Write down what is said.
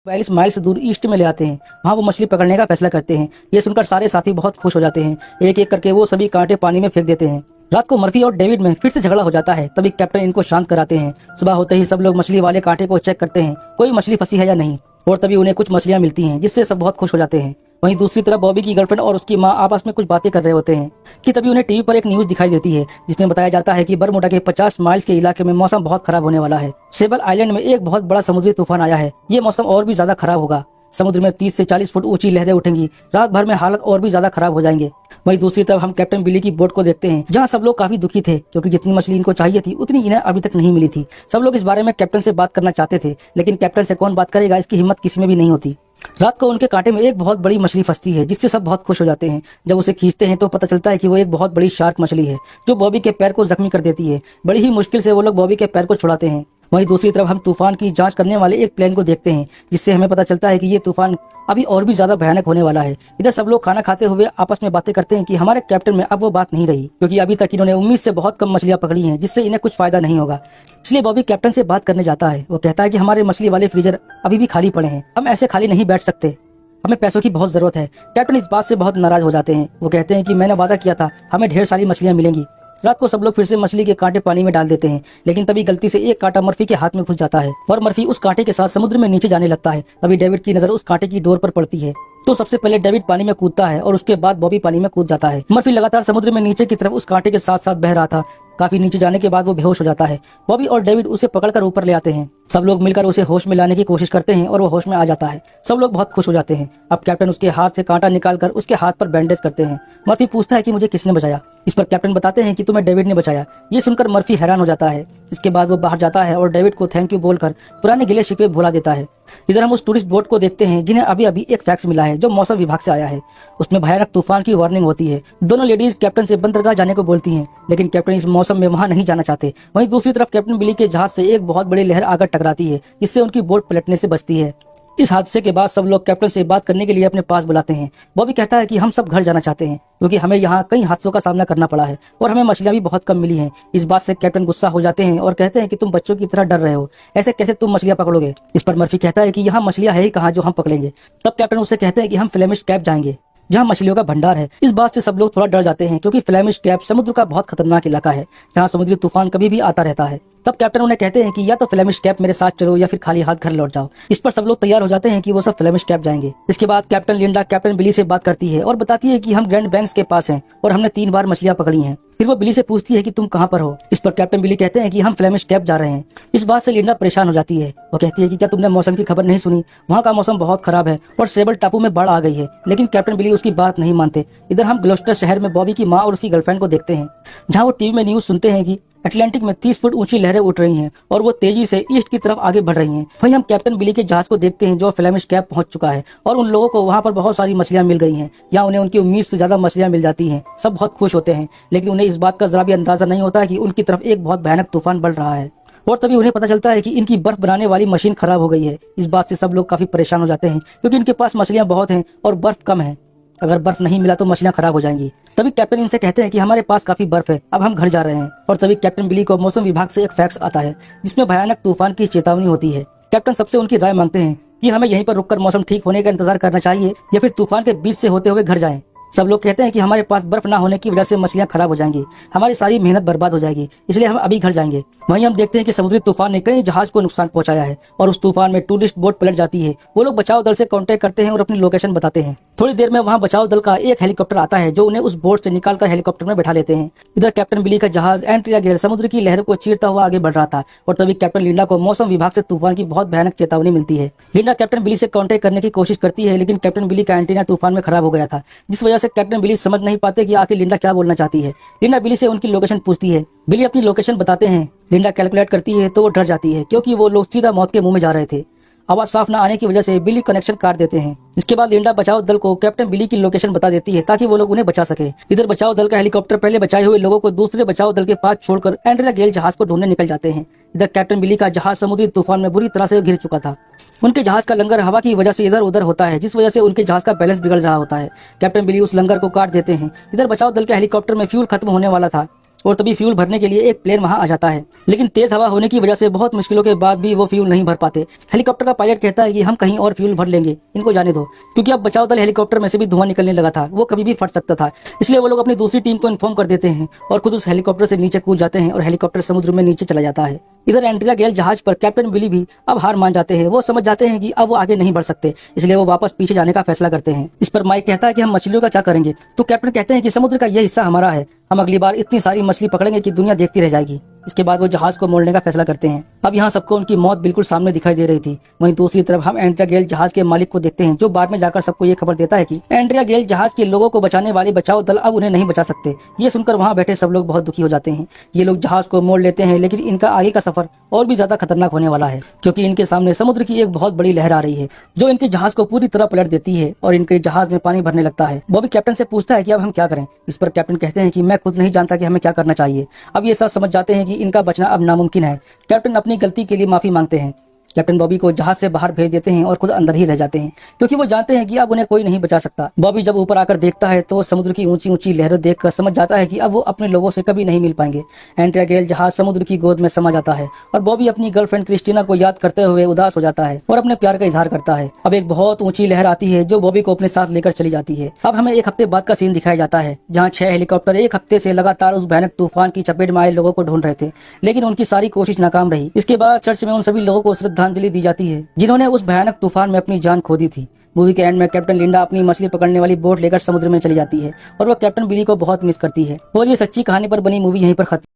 42 mile से दूर east में ले आते हैं। वहाँ वो मछली पकड़ने का फैसला करते हैं। ये सुनकर सारे साथी बहुत खुश हो जाते हैं। एक एक करके वो सभी कांटे पानी में फेंक देते हैं। रात को मर्फी और डेविड में फिर से झगड़ा हो जाता है। तभी कैप्टन इनको शांत कराते हैं। सुबह होते ही सब लोग मछली वाले कांटे को चेक करते हैं, कोई मछली फंसी है या नहीं, और तभी उन्हें कुछ मछलियां मिलती हैं, जिससे सब बहुत खुश हो जाते हैं। वहीं दूसरी तरफ बॉबी की गर्लफ्रेंड और उसकी माँ आपस में कुछ बातें कर रहे होते हैं कि तभी उन्हें टीवी पर एक न्यूज दिखाई देती है, जिसमें बताया जाता है कि बरमूडा के 50 माइल्स के इलाके में मौसम बहुत खराब होने वाला है। सेबल आइलैंड में एक बहुत बड़ा समुद्री तूफान आया है। ये मौसम और भी ज्यादा खराब होगा। समुद्र में 30 से 40 फुट ऊंची लहरें उठेंगी। रात भर में हालत और भी ज्यादा खराब हो जाएंगे। वहीं दूसरी तरफ हम कैप्टन बिली की बोट को देखते हैं, जहां सब लोग काफी दुखी थे, क्योंकि जितनी मछली इनको चाहिए थी उतनी इन्हें अभी तक नहीं मिली थी। सब लोग इस बारे में कैप्टन से बात करना चाहते थे, लेकिन कैप्टन से कौन बात करेगा, इसकी हिम्मत किसी में भी नहीं होती। रात को उनके कांटे में एक बहुत बड़ी मछली फंसती है, जिससे सब बहुत खुश हो जाते हैं। जब उसे खींचते हैं तो पता चलता है कि वो एक बहुत बड़ी शार्क मछली है, जो बॉबी के पैर को जख्मी कर देती है। बड़ी ही मुश्किल से वो लोग बॉबी के पैर को छुड़ाते हैं। वहीं दूसरी तरफ हम तूफान की जांच करने वाले एक प्लेन को देखते हैं, जिससे हमें पता चलता है कि ये तूफान अभी और भी ज्यादा भयानक होने वाला है। इधर सब लोग खाना खाते हुए आपस में बातें करते हैं कि हमारे कैप्टन में अब वो बात नहीं रही, क्योंकि अभी तक इन्होंने उम्मीद से बहुत कम मछलियां पकड़ी हैं, जिससे इन्हें कुछ फायदा नहीं होगा। इसलिए बॉबी कैप्टन से बात करने जाता है। वो कहता है कि हमारे मछली वाले फ्रीजर अभी भी खाली पड़े हैं, हम ऐसे खाली नहीं बैठ सकते, हमें पैसों की बहुत जरूरत है। कैप्टन इस बात से बहुत नाराज हो जाते हैं। वो कहते हैं कि मैंने वादा किया था, हमें ढेर सारी मछलियां मिलेंगी। रात को सब लोग फिर से मछली के कांटे पानी में डाल देते हैं, लेकिन तभी गलती से एक कांटा मर्फी के हाथ में घुस जाता है और मर्फी उस कांटे के साथ समुद्र में नीचे जाने लगता है। तभी डेविड की नजर उस कांटे की डोर पर पड़ती है, तो सबसे पहले डेविड पानी में कूदता है और उसके बाद बॉबी पानी में कूद जाता है। मर्फी लगातार समुद्र में नीचे की तरफ उस कांटे के साथ साथ बह रहा था। काफी नीचे जाने के बाद वो बेहोश हो जाता है। बॉबी और डेविड उसे पकड़कर ऊपर ले आते हैं। सब लोग मिलकर उसे होश में लाने की कोशिश करते हैं और वो होश में आ जाता है। सब लोग बहुत खुश हो जाते हैं। अब कैप्टन उसके हाथ से कांटा निकालकर उसके हाथ पर बैंडेज करते हैं। मर्फी पूछता है कि मुझे किसने बचाया। इस पर कैप्टन बताते हैं कि तुम्हें डेविड ने बचाया। ये सुनकर मर्फी हैरान हो जाता है। इसके बाद वो बाहर जाता है और डेविड को थैंक यू बोलकर पुराने गिले शिपे भुला देता है। इधर हम उस टूरिस्ट बोट को देखते हैं, जिन्हें अभी अभी एक फैक्स मिला है, जो मौसम विभाग से आया है। उसमें भयानक तूफान की वार्निंग होती है। दोनों लेडीज कैप्टन से बंदरगाह जाने को बोलती हैं, लेकिन कैप्टन इस मौसम में वहां नहीं जाना चाहते। वहीं दूसरी तरफ कैप्टन बिली के जहाज से एक बहुत बड़ी लहर आकर टकराती है, जिससे उनकी बोट पलटने से बचती है। इस हादसे के बाद सब लोग कैप्टन से बात करने के लिए अपने पास बुलाते हैं। बॉबी कहता है कि हम सब घर जाना चाहते हैं, क्योंकि हमें यहाँ कई हादसों का सामना करना पड़ा है और हमें मछलियां भी बहुत कम मिली हैं। इस बात से कैप्टन गुस्सा हो जाते हैं और कहते हैं कि तुम बच्चों की तरह डर रहे हो, ऐसे कैसे तुम मछलियां पकड़ोगे। इस पर मर्फी कहता है कि यहाँ मछलियां है ही कहाँ जो हम पकड़ेंगे। तब कैप्टन उससे कहते हैं कि हम फ्लेमिश कैप जाएंगे, जहाँ मछलियों का भंडार है। इस बात से सब लोग थोड़ा डर जाते हैं, क्योंकि फ्लेमिश कैप समुद्र का बहुत खतरनाक इलाका है, जहाँ समुद्री तूफान कभी भी आता रहता है। तब कैप्टन उन्हें कहते हैं कि या तो फ्लेमिश कैप मेरे साथ चलो या फिर खाली हाथ घर लौट जाओ। इस पर सब लोग तैयार हो जाते हैं कि वो सब फ्लेमिश कैप जाएंगे। इसके बाद कैप्टन लिंडा कैप्टन बिली से बात करती है और बताती है कि हम ग्रैंड बैंक्स के पास हैं और हमने 3 बार मछलियां पकड़ी हैं। फिर वो बिली से पूछती है कि तुम कहाँ पर हो। इस पर कैप्टन बिली कहते हैं कि हम फ्लेमिश कैप जा रहे हैं। इस बात से लिंडा परेशान हो जाती है। वो कहती है कि क्या तुमने मौसम की खबर नहीं सुनी, वहाँ का मौसम बहुत खराब है और सेबल टापू में बाढ़ आ गई है। लेकिन कैप्टन बिली उसकी बात नहीं मानते। इधर हम ग्लोस्टर शहर में बॉबी की माँ और उसकी गर्लफ्रेंड को देखते हैं, जहाँ वो टीवी में न्यूज सुनते हैं कि अटलांटिक में 30 फुट ऊंची लहरें उठ रही हैं और वो तेजी से ईस्ट की तरफ आगे बढ़ रही हैं। वहीं हम कैप्टन बिली के जहाज को देखते हैं, जो फ्लेमिश कैप पहुंच चुका है और उन लोगों को वहां पर बहुत सारी मछलियां मिल गई हैं, या उन्हें उनकी उम्मीद से ज्यादा मछलियां मिल जाती हैं। सब बहुत खुश होते हैं, लेकिन उन्हें इस बात का जरा भी अंदाजा नहीं होता कि उनकी तरफ एक बहुत भयानक तूफान बढ़ रहा है। और तभी उन्हें पता चलता है कि इनकी बर्फ बनाने वाली मशीन खराब हो गई है। इस बात से सब लोग काफी परेशान हो जाते हैं, क्योंकि इनके पास मछलियां बहुत हैं और बर्फ कम है। अगर बर्फ नहीं मिला तो मछलियां खराब हो जाएंगी। तभी कैप्टन इनसे कहते हैं कि हमारे पास काफी बर्फ है, अब हम घर जा रहे हैं। और तभी कैप्टन बिली को मौसम विभाग से एक फैक्स आता है, जिसमें भयानक तूफान की चेतावनी होती है। कैप्टन सबसे उनकी राय मांगते हैं कि हमें यहीं पर रुककर मौसम ठीक होने का इंतजार करना चाहिए या फिर तूफान के बीच से होते हुए घर जाएं। सब लोग कहते हैं कि हमारे पास बर्फ ना होने की वजह से मछलियां खराब हो जाएंगी, हमारी सारी मेहनत बर्बाद हो जाएगी, इसलिए हम अभी घर जाएंगे। वहीं हम देखते हैं कि समुद्री तूफान ने कई जहाज को नुकसान पहुंचाया है और उस तूफान में टूरिस्ट बोट पलट जाती है। वो लोग बचाव दल से कांटेक्ट करते हैं और अपनी लोकेशन बताते हैं। थोड़ी देर में वहाँ बचाव दल का एक हेलीकॉप्टर आता है, जो उन्हें उस बोट से निकालकर हेलीकॉप्टर में बैठा लेते हैं। इधर कैप्टन बिली का जहाज एंट्रिया गेल समुद्र की लहरों को चीरता हुआ आगे बढ़ रहा था और तभी कैप्टन लिंडा को मौसम विभाग से तूफान की बहुत भयानक चेतावनी मिलती है। लिंडा कैप्टन बिली से कांटेक्ट करने की कोशिश करती है, लेकिन कैप्टन बिली का एंटीना तूफान में खराब हो गया था, जिस वजह से कैप्टन बिली समझ नहीं पाते कि आखिर लिंडा क्या बोलना चाहती है। लिंडा बिली से उनकी लोकेशन पूछती है। बिली अपनी लोकेशन बताते हैं। लिंडा कैलकुलेट करती है तो वो डर जाती है, क्योंकि वो लोग सीधा मौत के मुंह में जा रहे थे। आवाज साफ न आने की वजह से बिली कनेक्शन काट देते हैं। इसके बाद लिंडा बचाव दल को कैप्टन बिली की लोकेशन बता देती है, ताकि वो लोग उन्हें बचा सके। इधर बचाव दल का हेलीकॉप्टर पहले बचाए हुए लोगों को दूसरे बचाव दल के पास छोड़कर एंड्रिया गेल जहाज को ढूंढने निकल जाते हैं। इधर कैप्टन बिली का जहाज समुद्री तूफान में बुरी तरह से घिर चुका था। उनके जहाज का लंगर हवा की वजह से इधर उधर होता है, जिस वजह से उनके जहाज का बैलेंस बिगड़ रहा होता है। कैप्टन बिली उस लंगर को काट देते हैं। इधर बचाव दल के हेलीकॉप्टर में फ्यूल खत्म होने वाला था और तभी फ्यूल भरने के लिए एक प्लेन वहां आ जाता है। लेकिन तेज हवा होने की वजह से बहुत मुश्किलों के बाद भी वो फ्यूल नहीं भर पाते। हेलीकॉप्टर का पायलट कहता है कि हम कहीं और फ्यूल भर लेंगे, इनको जाने दो, क्योंकि अब बचाव दल हेलीकॉप्टर में से भी धुआं निकलने लगा था, वो कभी भी फट सकता था। इसलिए वो लोग अपनी दूसरी टीम को इन्फॉर्म कर देते हैं और खुद उस हेलीकॉप्टर से नीचे कूद जाते हैं और हेलीकॉप्टर समुद्र में नीचे चला जाता है। इधर एंड्रिया गेल जहाज पर कैप्टन बिली भी अब हार मान जाते हैं। वो समझ जाते हैं कि अब वो आगे नहीं बढ़ सकते, इसलिए वो वापस पीछे जाने का फैसला करते हैं। इस पर माइक कहता है कि हम मछलियों का क्या करेंगे, तो कैप्टन कहते हैं कि समुद्र का यह हिस्सा हमारा है, हम अगली बार इतनी सारी मछली पकड़ेंगे कि दुनिया देखती रह जाएगी। इसके बाद वो जहाज को मोड़ने का फैसला करते हैं। अब यहाँ सबको उनकी मौत बिल्कुल सामने दिखाई दे रही थी। वहीं दूसरी तरफ हम एंड्रिया गेल जहाज के मालिक को देखते हैं, जो बाद में जाकर सबको ये खबर देता है कि एंड्रिया गेल जहाज के लोगों को बचाने वाले बचाव दल अब उन्हें नहीं बचा सकते। ये सुनकर वहाँ बैठे सब लोग बहुत दुखी हो जाते हैं। ये लोग जहाज को मोड़ लेते हैं, लेकिन इनका आगे का सफर और भी ज्यादा खतरनाक होने वाला है, क्योंकि इनके सामने समुद्र की एक बहुत बड़ी लहर आ रही है, जो इनके जहाज को पूरी तरह पलट देती है और इनके जहाज में पानी भरने लगता है। बॉबी कैप्टन से पूछता है कि अब हम क्या करें। इस पर कैप्टन कहते हैं कि मैं खुद नहीं जानता कि हमें क्या करना चाहिए। अब ये सब समझ जाते हैं कि इनका बचना अब नामुमकिन है। कैप्टन अपनी गलती के लिए माफी मांगते हैं। कैप्टन बॉबी को जहाज से बाहर भेज देते हैं और खुद अंदर ही रह जाते हैं, क्योंकि वो जानते हैं कि अब उन्हें कोई नहीं बचा सकता। बॉबी जब ऊपर आकर देखता है तो समुद्र की ऊंची ऊंची लहरों देखकर समझ जाता है कि अब वो अपने लोगों से कभी नहीं मिल पाएंगे। एंड्रिया गेल जहाज समुद्र की गोद में समा जाता है और बॉबी अपनी गर्लफ्रेंड क्रिस्टीना को याद करते हुए उदास हो जाता है और अपने प्यार का इजहार करता है। अब एक बहुत ऊंची लहर आती है जो बॉबी को अपने साथ लेकर चली जाती है। अब हमें एक हफ्ते बाद का सीन दिखाया जाता है, जहाँ 6 हेलीकॉप्टर एक हफ्ते से लगातार उस भयानक तूफान की चपेट में आए लोगों को ढूंढ रहे थे, लेकिन उनकी सारी कोशिश नाकाम रही। इसके बाद चर्च में उन सभी लोगों को श्रद्धांजलि दी जाती है जिन्होंने उस भयानक तूफान में अपनी जान खो दी थी। मूवी के एंड में कैप्टन लिंडा अपनी मछली पकड़ने वाली बोट लेकर समुद्र में चली जाती है और वह कैप्टन बिली को बहुत मिस करती है। और ये सच्ची कहानी पर बनी मूवी यहीं पर खत्म।